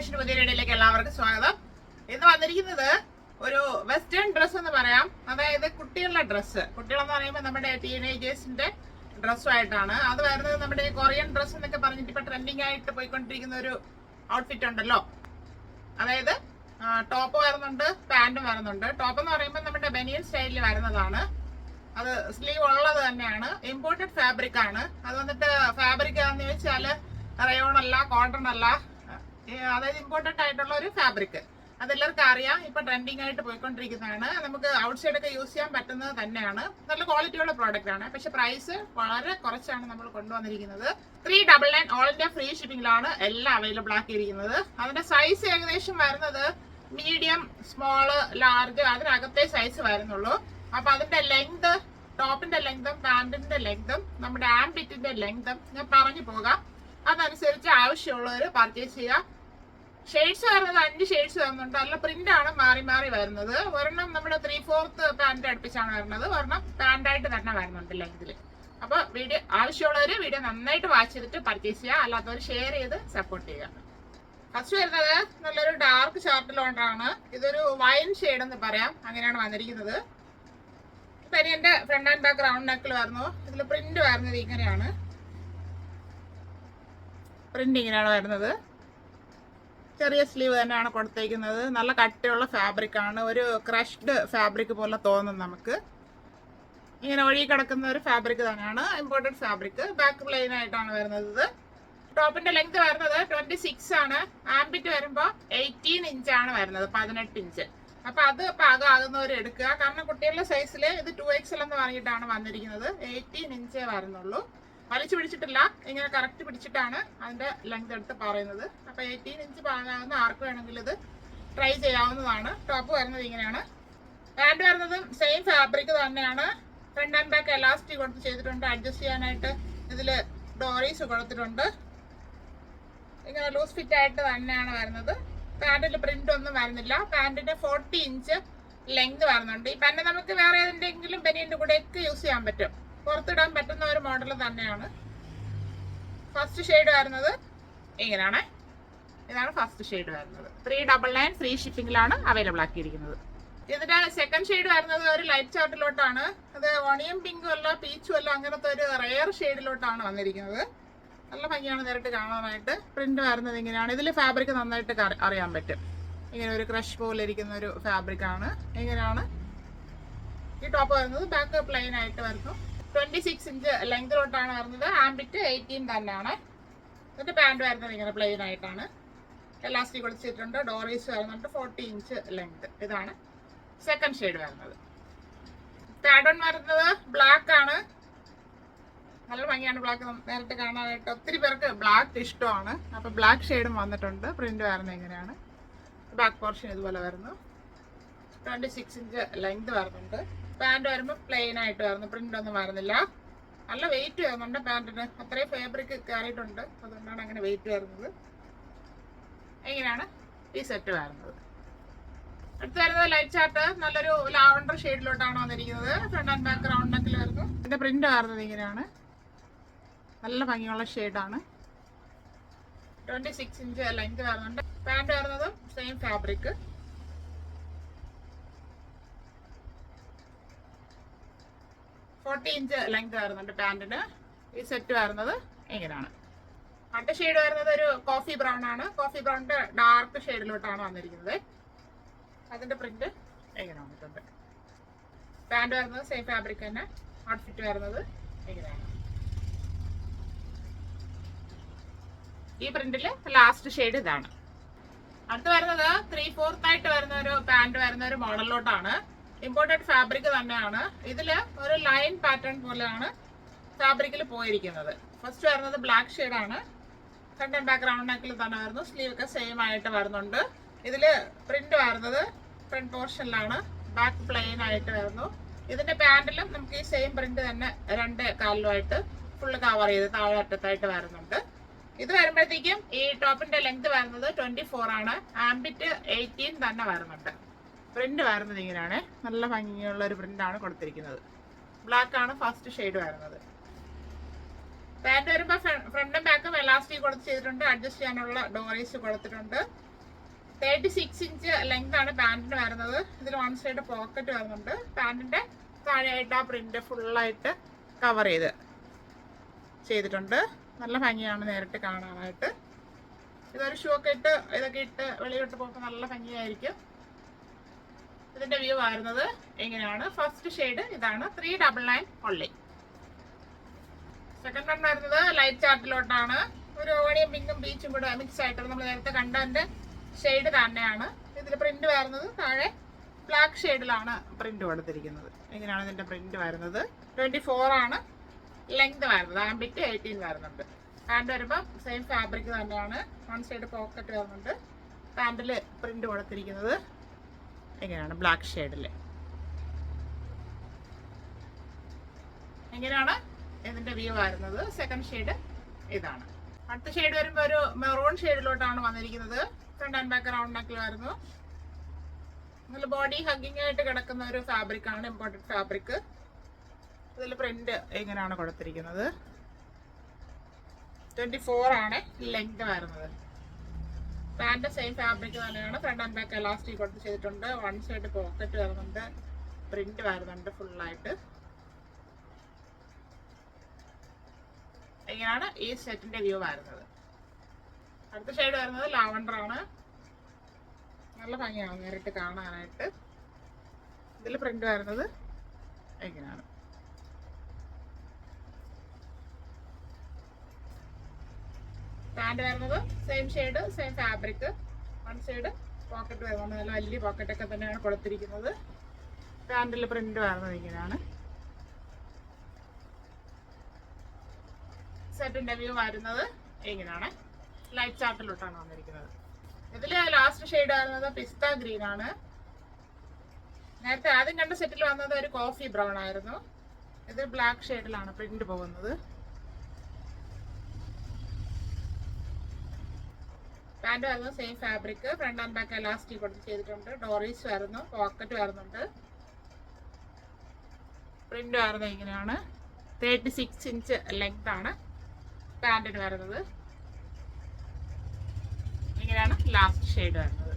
Fashion പുതിയ വീഡിയോയിലേക്ക് എല്ലാവർക്കും സ്വാഗതം. ഇന്ന് വന്നിരിക്കുന്നത് ഒരു വെസ്റ്റേൺ ഡ്രസ്സ് എന്ന് പറയാം. അതായത് കുട്ടികളുടെ ഡ്രസ്സ്. കുട്ടികളെന്ന് പറയുമ്പോൾ നമ്മുടെ ടീനേജേഴ്സിന്റെ ഡ്രസ്സുമായിട്ടാണ്. അത് വരുന്നത് നമ്മുടെ കൊറിയൻ ഡ്രസ്സ് എന്നൊക്കെ പറഞ്ഞിട്ട് ഇപ്പൊ ട്രെൻഡിങ് ആയിട്ട് പോയിക്കൊണ്ടിരിക്കുന്ന ഒരു ഔട്ട്ഫിറ്റ് ഉണ്ടല്ലോ. അതായത് ടോപ്പ് വരുന്നുണ്ട്, പാന്റും വരുന്നുണ്ട്. ടോപ്പ് എന്ന് പറയുമ്പോൾ നമ്മുടെ ബനിയൻ സ്റ്റൈലിൽ വരുന്നതാണ്. അത് സ്ലീവ് ഉള്ളത് തന്നെയാണ്. ഇമ്പോർട്ടഡ് ഫാബ്രിക് ആണ്. അത് വന്നിട്ട് ഫാബ്രിക് ആണെന്ന് വെച്ചാൽ റയോൺ അല്ല, കോട്ടൺ അല്ല, അതായത് ഇമ്പോർട്ടന്റ് ആയിട്ടുള്ള ഒരു ഫാബ്രിക്. അതെല്ലാവർക്കും അറിയാം. ഇപ്പൊ ട്രെൻഡിങ് ആയിട്ട് പോയിക്കൊണ്ടിരിക്കുന്നതാണ്. നമുക്ക് ഔട്ട്സൈഡ് ഒക്കെ യൂസ് ചെയ്യാൻ പറ്റുന്നത് തന്നെയാണ്. നല്ല ക്വാളിറ്റിയുള്ള പ്രോഡക്റ്റ് ആണ്. പക്ഷെ പ്രൈസ് വളരെ കുറച്ചാണ് നമ്മൾ കൊണ്ടുവന്നിരിക്കുന്നത്. 399 ഓൾ ഇന്ത്യ ഫ്രീ ഷിപ്പിംഗിലാണ് എല്ലാം അവൈലബിൾ ആക്കിയിരിക്കുന്നത്. അതിന്റെ സൈസ് ഏകദേശം വരുന്നത് മീഡിയം, സ്മോള്, ലാർജ്, അതിനകത്തെ സൈസ് വരുന്നുള്ളൂ. അപ്പൊ അതിന്റെ ലെങ്ത്, ടോപ്പിന്റെ ലെങ്തും പാന്റിന്റെ ലെങ്തും നമ്മുടെ ആംബിറ്റിന്റെ ലെങ്തും ഞാൻ പറഞ്ഞു പോകാം. അതനുസരിച്ച് ആവശ്യമുള്ളവർ പർച്ചേസ് ചെയ്യാം. ഷെയ്ഡ്സ് വരുന്നത് 5 ഷെയ്ഡ്സ് വരുന്നുണ്ട്. അല്ല പ്രിന്റ് ആണ് മാറി മാറി വരുന്നത്. ഒരെണ്ണം നമ്മുടെ 3/4 പാന്റ് അടുപ്പിച്ചാണ് വരുന്നത്, ഒരെണ്ണം പാന്റായിട്ട് തന്നെ വരുന്നുണ്ട് ലെങ്തിൽ. അപ്പൊ വീഡിയോ ആവശ്യമുള്ളവർ വീഡിയോ നന്നായിട്ട് വാച്ച് ചെയ്തിട്ട് പർച്ചേസ് ചെയ്യുക, അല്ലാത്തവർ ഷെയർ ചെയ്ത് സപ്പോർട്ട് ചെയ്യുക. ഫസ്റ്റ് വരുന്നത് നല്ലൊരു ഡാർക്ക് ഷർട്ടിലോണ്ടാണ്. ഇതൊരു വൈൻ ഷെയ്ഡ് എന്ന് പറയാം, അങ്ങനെയാണ് വന്നിരിക്കുന്നത്. എന്റെ ഫ്രണ്ട് ആൻഡ് ബാക്ക് റൗണ്ട് നെക്കിൽ വരുന്നു. ഇതിൽ പ്രിന്റ് വരുന്നത് ഇങ്ങനെയാണ്. പ്രിന്റ് ഇങ്ങനെയാണ് വരുന്നത്. ചെറിയ സ്ലീവ് തന്നെയാണ് കൊടുത്തേക്കുന്നത്. നല്ല കട്ടിയുള്ള ഫാബ്രിക് ആണ്. ഒരു ക്രഷ്ഡ് ഫാബ്രിക് പോലെ തോന്നും നമുക്ക്. ഇങ്ങനെ ഒഴുകി കിടക്കുന്ന ഒരു ഫാബ്രിക് തന്നെയാണ്. Imported fabric. ബാക്ക് പ്ലെയിൻ ആയിട്ടാണ് വരുന്നത്. ടോപ്പിന്റെ ലെങ്ത് വരുന്നത് 26 ആണ്. ആംബിറ്റ് വരുമ്പോൾ 18 ഇഞ്ചാണ് വരുന്നത്, 18 ഇഞ്ച്. അപ്പൊ അത് പാകമാകുന്നവർ എടുക്കുക. കാരണം കുട്ടികളുടെ സൈസിൽ ഇത് 2XL എന്ന് പറഞ്ഞിട്ടാണ് വന്നിരിക്കുന്നത്. 18 ഇഞ്ചേ വരുന്നുള്ളൂ. വലിച്ചു പിടിച്ചിട്ടില്ല, ഇങ്ങനെ കറക്റ്റ് പിടിച്ചിട്ടാണ് അതിന്റെ ലെങ്ത് എടുത്ത് പറയുന്നത്. അപ്പൊ 18 ഇഞ്ച് പാകാവുന്ന ആർക്ക് വേണമെങ്കിലും ഇത് ട്രൈ ചെയ്യാവുന്നതാണ്. ടോപ്പ് വരുന്നത് ഇങ്ങനെയാണ്. പാന്റ് വരുന്നതും സെയിം ഫാബ്രിക് തന്നെയാണ്. ഫ്രണ്ട് ആൻഡ് ബാക്ക് എലാസ്റ്റിക് കൊടുത്ത് ചെയ്തിട്ടുണ്ട്. അഡ്ജസ്റ്റ് ചെയ്യാനായിട്ട് ഇതില് ഡോറീസ് കൊടുത്തിട്ടുണ്ട്. ഇങ്ങനെ ലൂസ് ഫിറ്റ് ആയിട്ട് തന്നെയാണ് വരുന്നത്. പാന്റിൽ പ്രിന്റ് ഒന്നും വരുന്നില്ല. പാന്റിന്റെ 40 ഇഞ്ച് ലെങ്ത് വരുന്നുണ്ട്. ഈ പാന്റ് നമുക്ക് വേറെ ഏതെങ്കിലും ബനിയന്റെ കൂടെ ഒക്കെ യൂസ് ചെയ്യാൻ പറ്റും. പുറത്തിടാൻ പറ്റുന്ന ഒരു മോഡൽ തന്നെയാണ്. ഫസ്റ്റ് ഷെയ്ഡ് വരുന്നത് ഇങ്ങനെയാണ്. ഇതാണ് ഫസ്റ്റ് ഷെയ്ഡ് വരുന്നത്. 399 ഫ്രീ ഷിപ്പിംഗിലാണ് അവൈലബിൾ ആക്കിയിരിക്കുന്നത്. ഇതിന്റെ സെക്കൻഡ് ഷെയ്ഡ് വരുന്നത് ഒരു ലൈറ്റ് ചാർട്ടിലോട്ടാണ്. അത് ഓണിയം പിങ്കും അല്ല, പീച്ചും അല്ല, അങ്ങനത്തെ ഒരു റെയർ ഷെയ്ഡിലോട്ടാണ് വന്നിരിക്കുന്നത്. നല്ല ഭംഗിയാണ് നേരിട്ട് കാണാനായിട്ട്. പ്രിന്റ് വരുന്നത് ഇങ്ങനെയാണ്. ഇതിൽ ഫാബ്രിക് നന്നായിട്ട് അറിയാൻ പറ്റും. ഇങ്ങനെ ഒരു ക്രഷ് പോലെ ഇരിക്കുന്ന ഒരു ഫാബ്രിക് ആണ്. ഇങ്ങനെയാണ് ഈ ടോപ്പ് വരുന്നത്. ബാക്ക് പ്ലെയിൻ ആയിട്ട് വരുന്നു. 26 ഇഞ്ച് ലെങ്തിലോട്ടാണ് വരുന്നത്. ആംബിറ്റ് 18 തന്നെയാണ്. എന്നിട്ട് പാന്റ് വരുന്നത് ഇങ്ങനെ പ്ലെയിൻ ആയിട്ടാണ്. എലാസ്റ്റിക് കൊടുത്തിട്ടുണ്ട്. ഡോറീസ് വരുന്നുണ്ട്. 40 ഇഞ്ച് ലെങ്ത്. ഇതാണ് സെക്കൻഡ് ഷെയ്ഡ് വരുന്നത്. തേർഡ് വൺ വരുന്നത് ബ്ലാക്ക് ആണ്. നല്ല ഭംഗിയാണ് ബ്ലാക്ക് നേരിട്ട് കാണാനായിട്ട്. ഒത്തിരി പേർക്ക് ബ്ലാക്ക് ഇഷ്ടമാണ്. അപ്പൊ ബ്ലാക്ക് ഷെയ്ഡും വന്നിട്ടുണ്ട്. പ്രിന്റ് വരുന്നത് എങ്ങനെയാണ്. ബാക്ക് പോർഷൻ ഇതുപോലെ വരുന്നു. 26 ഇഞ്ച് ലെങ്ത് വരുന്നുണ്ട്. പാന്റ് വരുമ്പോൾ പ്ലെയിൻ ആയിട്ട് വരുന്നു. പ്രിന്റ് ഒന്നും വരുന്നില്ല. നല്ല വെയിറ്റ് വരുന്നുണ്ട് പാന്റിന്. അത്രയും ഫാബ്രിക് കയറിയിട്ടുണ്ട്. അതുകൊണ്ടാണ് അങ്ങനെ വെയിറ്റ് വരുന്നത്. എങ്ങനെയാണ് ഈ സെറ്റ് വരുന്നത്. അടുത്ത് വരുന്നത് ലൈറ്റ് ചാർട്ട്. നല്ലൊരു ലാവണ്ടർ ഷെയ്ഡിലോട്ടാണ് വന്നിരിക്കുന്നത്. ഫ്രണ്ട് ആൻഡ് ബാക്ക് റൗണ്ട് നെക്കിൽ വരുന്നു. ഇതിന്റെ പ്രിന്റ് വരുന്നത് ഇങ്ങനെയാണ്. നല്ല ഭംഗിയുള്ള ഷെയ്ഡാണ്. 26 ഇഞ്ച് ലെങ്ത് വരുന്നുണ്ട്. പാന്റ് വരുന്നത് സെയിം ഫാബ്രിക്. 40 ഇഞ്ച് ലെങ്ത് വരുന്നുണ്ട് പാന്റിന്. ഈ സെറ്റ് വരുന്നത് ഇങ്ങനെയാണ്. അടുത്ത ഷെയ്ഡ് വരുന്നത് ഒരു കോഫി ബ്രൗൺ ആണ്. കോഫി ബ്രൗണിന്റെ ഡാർക്ക് ഷെയ്ഡിലോട്ടാണ് വന്നിരിക്കുന്നത്. അതിന്റെ പ്രിന്റ് എങ്ങനെ വന്നിട്ടുണ്ട്. പാന്റ് വരുന്നത് സെയിം ഫാബ്രിക് തന്നെ. ഔട്ട്ഫിറ്റ് വരുന്നത് ഇങ്ങനെയാണ്. ഈ പ്രിന്റില് ലാസ്റ്റ് ഷെയ്ഡ് ഇതാണ്. അടുത്ത് വരുന്നത് 3/4 ആയിട്ട് വരുന്ന ഒരു പാന്റ് വരുന്ന ഒരു മോഡലിലോട്ടാണ്. ഇമ്പോർട്ടഡ് ഫാബ്രിക് തന്നെയാണ്. ഇതില് ഒരു ലൈൻ പാറ്റേൺ പോലെയാണ് ഫാബ്രിക്കിൽ പോയിരിക്കുന്നത്. ഫസ്റ്റ് വരുന്നത് ബ്ലാക്ക് ഷെയ്ഡാണ്. ഫ്രണ്ട് ആൻഡ് ബാക്ക് റൗണ്ട് നെക്കിൽ തന്നെ വരുന്നു. സ്ലീവ് ഒക്കെ സെയിം ആയിട്ട് വരുന്നുണ്ട്. ഇതില് പ്രിന്റ് വരുന്നത് ഫ്രണ്ട് പോർഷനിലാണ്. ബാക്ക് പ്ലെയിൻ ആയിട്ട് വരുന്നു. ഇതിന്റെ പാന്റിലും നമുക്ക് ഈ സെയിം പ്രിന്റ് തന്നെ 2 കാലിലുമായിട്ട് ഫുള്ള് കവർ ചെയ്ത് താഴെ അറ്റത്തായിട്ട് വരുന്നുണ്ട്. ഇത് വരുമ്പോഴത്തേക്കും ഈ ടോപ്പിന്റെ ലെങ്ത് വരുന്നത് 24 ആണ്. ആംബിറ്റ് 18 തന്നെ വരുന്നുണ്ട്. പ്രിന്റ് വരുന്നത് ഇങ്ങനെയാണ്. നല്ല ഭംഗിയുള്ള ഒരു പ്രിന്റ് ആണ് കൊടുത്തിരിക്കുന്നത്. ബ്ലാക്ക് ആണ് ഫസ്റ്റ് ഷെയ്ഡ് വരുന്നത്. പാന്റ് വരുമ്പോൾ ഫ്രണ്ടും ബാക്കും എലാസ്റ്റിക് കൊടുത്ത് ചെയ്തിട്ടുണ്ട്. അഡ്ജസ്റ്റ് ചെയ്യാനുള്ള ഡോറീസ് കൊടുത്തിട്ടുണ്ട്. 36 ഇഞ്ച് ലെങ്ത് ആണ് പാൻറ്റിന് വരുന്നത്. ഇതിൽ വൺ സൈഡ് പോക്കറ്റ് വരുന്നുണ്ട്. പാൻറ്റിന്റെ താഴെയായിട്ട് ആ പ്രിന്റ് ഫുള്ളായിട്ട് കവർ ചെയ്തിട്ടുണ്ട്. നല്ല ഭംഗിയാണ് നേരിട്ട് കാണാനായിട്ട്. ഇതൊരു ഷൂ ഒക്കെ ഇതൊക്കെ ഇട്ട് വെളിയിലോട്ട് പോകുമ്പോൾ നല്ല ഭംഗിയായിരിക്കും. ഇതിന്റെ വ്യൂ വരുന്നത് എങ്ങനെയാണ്? ഫസ്റ്റ് ഷെയ്ഡ് ഇതാണ്, 399 only. സെക്കൻഡ് വൺ വരുന്നത് ലൈറ്റ് ചാർട്ടിലോട്ടാണ്. ഒരു ഓണിയും പിങ്കും ബീച്ചും കൂടെ മിക്സ് ആയിട്ട് നമ്മൾ നേരത്തെ കണ്ടതിന്റെ ഷെയ്ഡ് തന്നെയാണ്. ഇതിൽ പ്രിന്റ് വരുന്നത് താഴെ ബ്ലാക്ക് ഷെയ്ഡിലാണ് പ്രിന്റ് കൊടുത്തിരിക്കുന്നത്. എങ്ങനെയാണ് ഇതിന്റെ പ്രിന്റ് വരുന്നത്? 24 ആണ് ലെങ്ത് വരുന്നത്. ആംബിറ്റ് 18 വരുന്നുണ്ട്. പാൻറ് വരുമ്പോൾ സെയിം ഫാബ്രിക് തന്നെയാണ്. വൺ സൈഡ് പോക്കറ്റ് വരുന്നുണ്ട്. പാൻറിൽ പ്രിന്റ് കൊടുത്തിരിക്കുന്നത് എങ്ങനെയാണ്? ബ്ലാക്ക് ഷെയ്ഡിൽ. എങ്ങനെയാണ് ഇതിന്റെ വ്യൂ വരുന്നത്? സെക്കൻഡ് ഷെയ്ഡ് ഇതാണ്. അടുത്ത ഷെയ്ഡ് വരുമ്പോൾ ഒരു മെറൂൺ ഷെയ്ഡിലോട്ടാണ് വന്നിരിക്കുന്നത്. ഫ്രണ്ട് ആൻഡ് ബാക്ക് റൗണ്ട് നെക്കിൽ വരുന്നു. നല്ല ബോഡി ഹഗ്ഗിങ് ആയിട്ട് കിടക്കുന്ന ഒരു ഫാബ്രിക് ആണ്, ഇമ്പോർട്ടഡ് ഫാബ്രിക്. ഇതിൽ പ്രിന്റ് എങ്ങനെയാണ് കൊടുത്തിരിക്കുന്നത്? 24 ആണ് ലെങ്ത് വരുന്നത്. പാൻറ് സെയിം ഫാബ്രിക് തന്നെയാണ്. ഫ്രണ്ട് ആൻഡ് ബാക്ക് എലാസ്റ്റിക് കൊടുത്ത് ചെയ്തിട്ടുണ്ട്. വൺ സൈഡ് പോക്കറ്റ് വരുന്നുണ്ട്. പ്രിന്റ് വരുന്നുണ്ട് ഫുള്ളായിട്ട്. ഇങ്ങനെയാണ് ഈ സെറ്റിന്റെ വ്യൂ വരുന്നത്. അടുത്ത ഷെയ്ഡ് വരുന്നത് ലാവണ്ടർ ആണ്. നല്ല ഭംഗിയാണ് നേരിട്ട് കാണാനായിട്ട്. ഇതിൽ പ്രിന്റ് വരുന്നത് എങ്ങനെയാണ്? പാൻറ് വരുന്നത് same shade same fabric. One side pocket വരുന്നത് നല്ല വലിയ പോക്കറ്റൊക്കെ തന്നെയാണ് കൊടുത്തിരിക്കുന്നത്. പാൻറിൽ പ്രിന്റ് വരുന്നത് ഇങ്ങനെയാണ്. സെറ്റിന്റെ വ്യൂ വരുന്നത് എങ്ങനെയാണ്? ലൈറ്റ് ചാർട്ടിലോട്ടാണ് വന്നിരിക്കുന്നത്. ഇതിൽ ലാസ്റ്റ് ഷെയ്ഡ് വരുന്നത് പിസ്ത ഗ്രീൻ ആണ്. നേരത്തെ ആദ്യം കണ്ട സെറ്റിൽ വന്നത് ഒരു കോഫി ബ്രൗൺ ആയിരുന്നു. ഇത് ബ്ലാക്ക് ഷെയ്ഡിലാണ് പ്രിന്റ് പോകുന്നത്. പാൻറ് വരുന്നത് same fabric. Front and back elastic കൊടുത്ത് ചെയ്തിട്ടുണ്ട്. ഡോറീസ് വരുന്നു. പോക്കറ്റ് വരുന്നുണ്ട്. പ്രിന്റ് വരുന്നത് ഇങ്ങനെയാണ്. 36 ഇഞ്ച് ലെങ്ത് ആണ് പാൻറിന് വരുന്നത്. ഇങ്ങനെയാണ് ലാസ്റ്റ് ഷെയ്ഡ് വരുന്നത്.